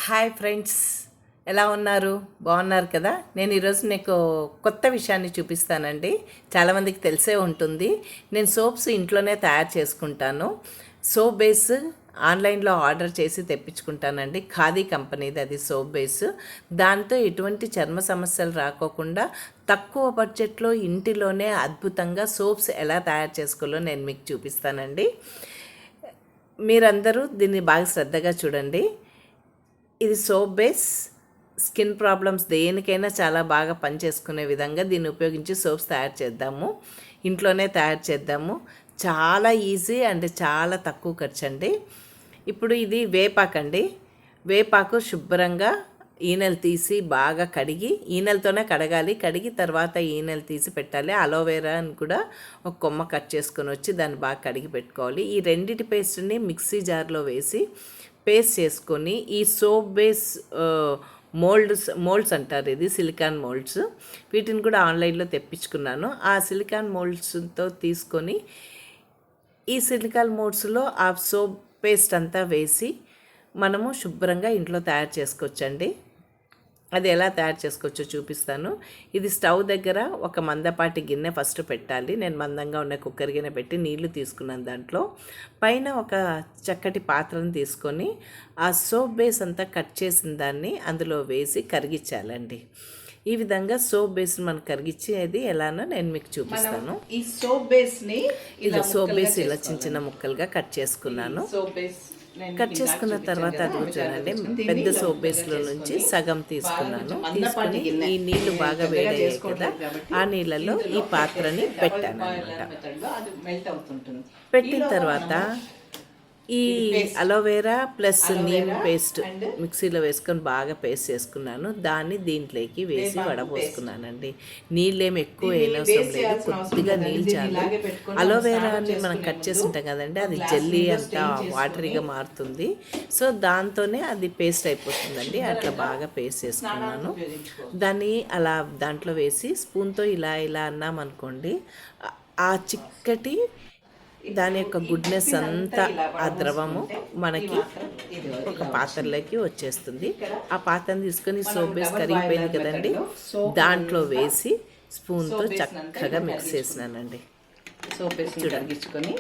Hi friends, ఎలా ఉన్నారు? బాగున్నారు కదా? నేను ఈరోజు నీకు కొత్త విషయాన్ని చూపిస్తానండి. చాలామందికి తెలిసే ఉంటుంది. నేను సోప్స్ ఇంట్లోనే తయారు చేసుకుంటాను. సోప్ బేస్ ఆన్లైన్లో ఆర్డర్ చేసి తెప్పించుకుంటానండి. ఖాదీ కంపెనీది అది సోప్ బేస్. దాంతో ఎటువంటి చర్మ సమస్యలు రాకోకుండా తక్కువ బడ్జెట్లో ఇంటిలోనే అద్భుతంగా సోప్స్ ఎలా తయారు చేసుకోవాలో నేను మీకు చూపిస్తానండి. మీరందరూ దీన్ని బాగా శ్రద్ధగా చూడండి. ఇది సోప్ బేస్. స్కిన్ ప్రాబ్లమ్స్ దేనికైనా చాలా బాగా పనిచేసుకునే విధంగా దీన్ని ఉపయోగించి సోప్స్ తయారు చేద్దాము. ఇంట్లోనే తయారు చేద్దాము. చాలా ఈజీ అండ్ చాలా తక్కువ ఖర్చు అండి. ఇప్పుడు ఇది వేపాకండి. వేపాకు శుభ్రంగా ఈనెలు తీసి బాగా కడిగి, ఈనెలతోనే కడగాలి. కడిగి తర్వాత ఈనెలు తీసి పెట్టాలి. అలోవెరాని కూడా ఒక కొమ్మ కట్ చేసుకొని వచ్చి దాన్ని బాగా కడిగి పెట్టుకోవాలి. ఈ రెండిటి పేస్ట్ని మిక్సీ జార్లో వేసి పేస్ట్ చేసుకొని ఈ సోప్ బేస్ మోల్డ్స్ అంటారు, ఇది సిలికాన్ మోల్డ్స్. వీటిని కూడా ఆన్లైన్లో తెప్పించుకున్నాను. ఆ సిలికాన్ మోల్డ్స్తో తీసుకొని ఈ సిలికాన్ మోల్డ్స్లో ఆ సోప్ పేస్ట్ అంతా వేసి మనము శుభ్రంగా ఇంట్లో తయారు చేసుకోవచ్చండి. అది ఎలా తయారు చేసుకోవచ్చో చూపిస్తాను. ఇది స్టవ్ దగ్గర ఒక మందపాటి గిన్నె ఫస్ట్ పెట్టాలి. నేను మందంగా ఉన్న కుక్కర్ గిన్నె పెట్టి నీళ్లు తీసుకున్నాను. దాంట్లో పైన ఒక చక్కటి పాత్రను తీసుకొని ఆ సోప్ బేస్ అంతా కట్ చేసిన దాన్ని అందులో వేసి కరిగించాలండి. ఈ విధంగా సోప్ బేస్ మనం కరిగించేది ఎలానో నేను మీకు చూపిస్తాను. ఈ సోప్ బేస్ని సోప్ బేస్ ఇలా చిన్న చిన్న ముక్కలుగా కట్ చేసుకున్నాను. కట్ చేసుకున్న తర్వాత అది చూడండి, పెద్ద సోప్ బేస్లో నుంచి సగం తీసుకున్నాను. తీసుకుని ఈ నీళ్లు బాగా వేడయ్యాయి కదా, ఆ నీళ్ళలో ఈ పాత్రని పెట్టాను అనమాట. పెట్టిన తర్వాత ఈ అలోవెరా ప్లస్ నీమ్ పేస్ట్ మిక్సీలో వేసుకొని బాగా పేస్ట్ చేసుకున్నాను. దాన్ని దీంట్లోకి వేసి వడపోసుకున్నానండి. నీళ్ళేమి ఎక్కువ అవసరం లేదు, కొద్దిగా నీళ్ళు చాలు. అలోవెరాని మనం కట్ చేసి ఉంటాం కదండి, అది జెల్లీ అంతా వాటరీగా మారుతుంది. సో దాంతోనే అది పేస్ట్ అయిపోతుందండి. అట్లా బాగా పేస్ట్ చేసుకున్నాను. దాన్ని అలా దాంట్లో వేసి స్పూన్తో ఇలా ఇలా అన్నామనుకోండి, ఆ చిక్కటి దాని యొక్క గుడ్నెస్ అంతా ఆ ద్రవము మనకి ఒక పాత్రలోకి వచ్చేస్తుంది. ఆ పాత్రను తీసుకొని సోప్ బేస్ కరిగిపోయింది కదండి, దాంట్లో వేసి స్పూన్తో చక్కగా మిక్స్ చేసినానండి. సోప్ బేస్ కరిగించుకొని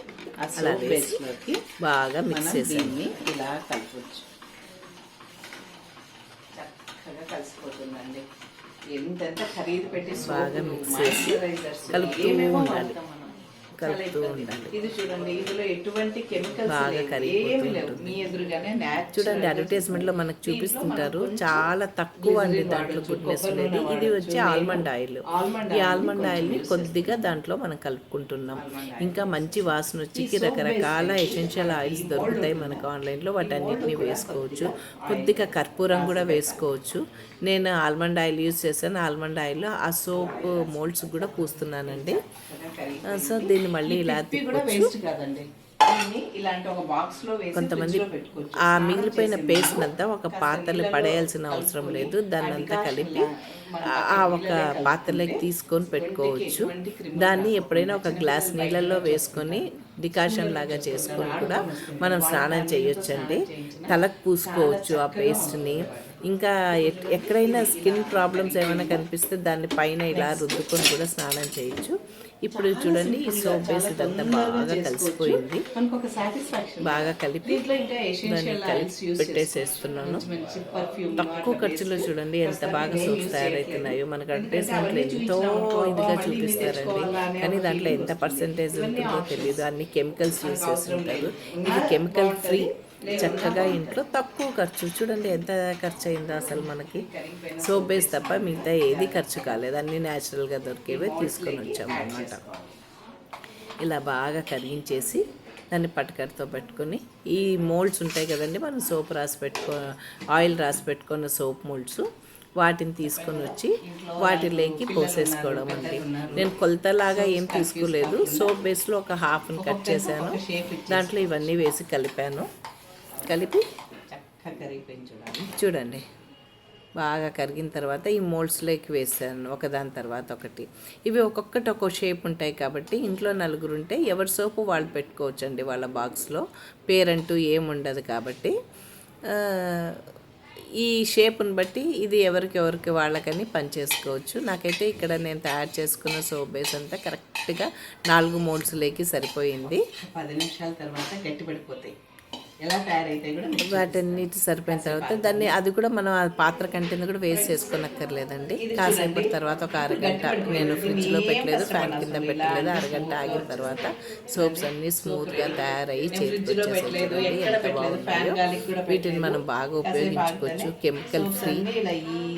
అలా వేసి బాగా మిక్స్ చేసి ఇలా కలపచ్చు. చక్కగా కలిసిపోతుందండి. ఎంత ఖరీదు పెట్టి బాగా మిక్స్ చేసి కలుపుతూ ఉండాలి. కలుపుతూ ఉండాలి. ఇది చూడండి, ఇందులో ఎటువంటి కెమికల్స్ బాగా కరిగిపోతుంది. మీ ఎదురుగానే చూడండి, అడ్వర్టైజ్మెంట్లో మనకు చూపిస్తుంటారు. చాలా తక్కువ అండి దాంట్లో గుడ్నెస్ ఉండేది. ఇది వచ్చి ఆల్మండ్ ఆయిల్. ఈ ఆల్మండ్ ఆయిల్ని కొద్దిగా దాంట్లో మనం కలుపుకుంటున్నాం. ఇంకా మంచి వాసన వచ్చి రకరకాల ఎసెన్షియల్ ఆయిల్స్ దొరుకుతాయి మనకు ఆన్లైన్లో, వాటన్నిటిని వేసుకోవచ్చు. కొద్దిగా కర్పూరం కూడా వేసుకోవచ్చు. నేను ఆల్మండ్ ఆయిల్ యూజ్ చేశాను. ఆల్మండ్ ఆయిల్ ఆ సోప్ మోల్డ్స్ కూడా పూస్తున్నానండి. సో దీన్ని మళ్ళీ ఇలా తిప్పొచ్చు. కొంతమంది ఆ మిగిలిపోయిన పేస్ట్ అంతా ఒక పాత్రలో పడేయాల్సిన అవసరం లేదు. దాన్ని అంతా కలిపి ఆ ఒక పాత్రలోకి తీసుకొని పెట్టుకోవచ్చు. దాన్ని ఎప్పుడైనా ఒక గ్లాస్ నీళ్ళల్లో వేసుకొని డికాషన్ లాగా చేసుకొని కూడా మనం స్నానం చేయొచ్చండి. తలకు పూసుకోవచ్చు ఆ పేస్ట్ని. ఇంకా ఎక్కడైనా స్కిన్ ప్రాబ్లమ్స్ ఏమైనా కనిపిస్తే దాన్ని పైన ఇలా రుద్దుకొని కూడా స్నానం చేయొచ్చు. ఇప్పుడు చూడండి, ఈ సోప్ బేస్ ఇదంతా బాగా కలిసిపోయింది. బాగా కలిపి దాన్ని కలిపి పెట్టేసేస్తున్నాను. తక్కువ ఖర్చులో చూడండి ఎంత బాగా సోప్స్ తయారవుతున్నాయో. మనకు అడ్వర్టైజ్మెంట్లో ఎంతో ఇదిగా చూపిస్తారండి, కానీ దాంట్లో ఎంత పర్సెంటేజ్ ఉంటుందో తెలియదు. అన్ని కెమికల్స్ యూజ్ చేస్తుంటారు. ఇది కెమికల్ ఫ్రీ, చక్కగా ఇంట్లో తక్కువ ఖర్చు. చూడండి ఎంత ఖర్చు అయిందో అసలు మనకి. సోప్ బేస్ తప్ప మిగతా ఏది ఖర్చు కాలేదు. అన్నీ న్యాచురల్గా దొరికేవే తీసుకొని వచ్చాము అన్నమాట. ఇలా బాగా కరిగించేసి దాన్ని పటకరతో పెట్టుకొని ఈ మోల్డ్స్ ఉంటాయి కదండి, మనం సోప్ ఆయిల్ రాసి పెట్టుకున్న సోప్ మోల్డ్స్, వాటిని తీసుకొని వచ్చి వాటిలోకి పోసేసుకోవడం అండి. నేను కొలతలాగా ఏం తీసుకోలేదు. సోప్ బేస్లో ఒక హాఫ్ని కట్ చేశాను. దాంట్లో ఇవన్నీ వేసి కలిపాను. కలిపి చూడండి బాగా కరిగిన తర్వాత ఈ మోల్డ్స్లోకి వేసాను ఒకదాని తర్వాత ఒకటి. ఇవి ఒక్కొక్కటి ఒక్కో షేప్ ఉంటాయి కాబట్టి ఇంట్లో నలుగురు ఉంటే ఎవరి సోపు వాళ్ళు పెట్టుకోవచ్చండి వాళ్ళ బాక్స్లో. పేరంటూ ఏముండదు కాబట్టి ఈ షేప్ని బట్టి ఇది ఎవరికి వాళ్ళకని పనిచేసుకోవచ్చు. నాకైతే ఇక్కడ నేను తయారు చేసుకున్న సోప్ బేస్ అంతా కరెక్ట్గా 4 మోల్డ్స్లోకి సరిపోయింది. 10 నిమిషాల తర్వాత గట్టిపడిపోతాయి. ఎలా తయారైతే కూడా మీకు వాటన్నిటి సరిపోయిన తర్వాత దాన్ని అది కూడా మనం ఆ పాత్ర కంటెంట్ కూడా వేస్ట్ చేసుకోనక్కర్లేదండి. కాసేపటి తర్వాత ఒక అరగంట, నేను ఫ్రిడ్జ్లో పెట్టలేదు, ఫ్యాన్ కింద పెట్టలేదు, అరగంట ఆగిన తర్వాత సోప్స్ అన్నీ స్మూత్గా తయారయ్యి చేతికి వచ్చేసేది. ఎంత బాగుంటాయో. వీటిని మనం బాగా ఉపయోగించుకోవచ్చు. Chemical free.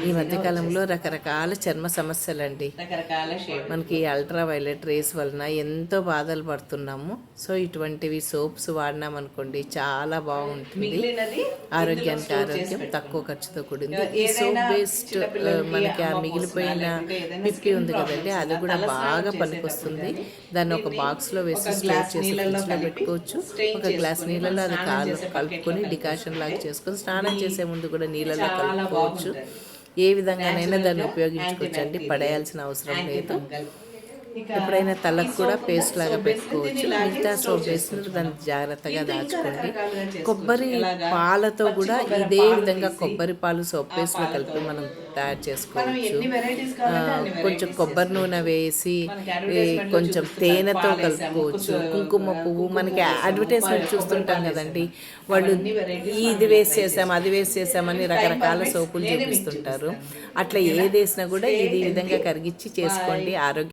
ఈ మధ్యకాలంలో రకరకాల చర్మ సమస్యలండి, రకరకాల షేప్ మనకి అల్ట్రా వైలెట్ రేస్ వలన ఎంతో బాధలు పడుతున్నాము. సో ఇటువంటివి సోప్స్ వాడినామనుకోండి చాలా బాగుంటుంది. ఆరోగ్యానికి ఆరోగ్యం, తక్కువ ఖర్చుతో కూడింది. ఈ సోప్ బేస్డ్ మనకి ఆ మిగిలిపోయిన పిప్పి ఉంది కదండి, అది కూడా బాగా పనికొస్తుంది. దాన్ని ఒక బాక్స్లో వేసి స్టోర్ చేసి ఫ్రిడ్జ్లో పెట్టుకోవచ్చు. ఒక గ్లాస్ నీళ్ళలో అది కలుపుకొని డికాషన్ లాగా చేసుకొని స్నానం చేసే ముందు కూడా నీళ్ళలో కలుపుకోవచ్చు. ఏ విధంగానైనా దాన్ని ఉపయోగించుకోవచ్చు అండి, పడేయాల్సిన అవసరం లేదు. ఎప్పుడైనా తలకు కూడా పేస్ట్ లాగా పెట్టుకోవచ్చు. మిగతా సోప్ వేసిన దాన్ని జాగ్రత్తగా దాచుకోండి. కొబ్బరి పాలతో కూడా ఇదే విధంగా కొబ్బరి పాలు సోప్ పేస్ట్లో కలిపి మనం తయారు చేసుకోవచ్చు. కొంచెం కొబ్బరి నూనె వేసి కొంచెం తేనెతో కలుపుకోవచ్చు. కుంకుమ పువ్వు, మనకి అడ్వర్టైజ్మెంట్ చూస్తుంటాం కదండి, వాళ్ళు ఇది వేసేసాం అది వేసేసామని రకరకాల సోపులు చూపిస్తుంటారు. అట్లా ఏది వేసినా కూడా ఇది విధంగా కరిగించి చేసుకోండి. ఆరోగ్యం